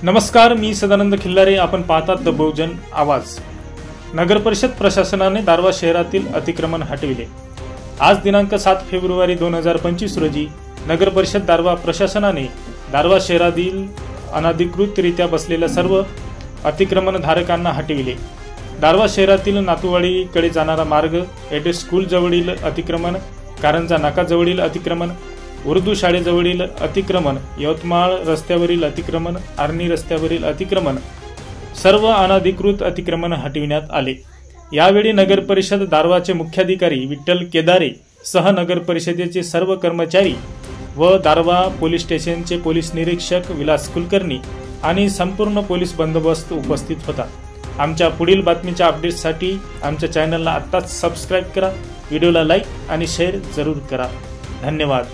नमस्कार, मी सदानंद खिल्लारे. आपण पाहतात द बहुजन आवाज. नगर परिषद प्रशासनाने दारवा शहरातील अतिक्रमण हटविले. आज दिनांक 7 फेब्रुवारी 2025 रोजी नगर परिषद दारवा प्रशासनाने दारवा शहरातील अनधिकृतरित्या बसलेल्या सर्व अतिक्रमणधारकांना हटविले. दारवा शहरातील नातूवाडीकडे जाणारा मार्ग, एडेस स्कूल जवळील अतिक्रमण, कारंजा नाकाजवळील अतिक्रमण, उर्दू शाळेजवळील अतिक्रमण, यवतमाळ रस्त्यावरील अतिक्रमण, आर्णी रस्त्यावरील अतिक्रमण, सर्व अनधिकृत अतिक्रमण हटविण्यात आले. यावेळी नगर परिषद दारवाचे मुख्याधिकारी विठ्ठल केदारे सह नगर परिषदेचे सर्व कर्मचारी व दारवा पोलीस स्टेशनचे पोलीस निरीक्षक विलास कुलकर्णी आणि संपूर्ण पोलीस बंदोबस्त उपस्थित होता. आमच्या पुढील बातमीच्या अपडेट्ससाठी आमच्या चॅनलला आत्ताच सबस्क्राईब करा. व्हिडिओला लाईक आणि शेअर जरूर करा. धन्यवाद.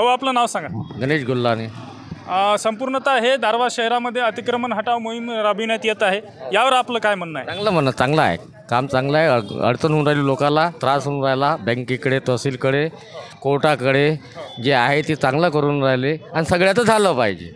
हो, आपलं नाव सांगा. गणेश गुल्लाने. संपूर्णतः हे दारवा शहरामध्ये अतिक्रमण हटाव मोहीम राबविण्यात येत आहे. यावर आपलं काय म्हणणं आहे? चांगलं आहे, काम चांगलं आहे. अडचण होऊन राहिली, लोकांना त्रास होऊन राहिला. बँकेकडे, तहसीलकडे, कोर्टाकडे जे आहे ते चांगलं करून राहिले आणि सगळ्याचं झालं पाहिजे.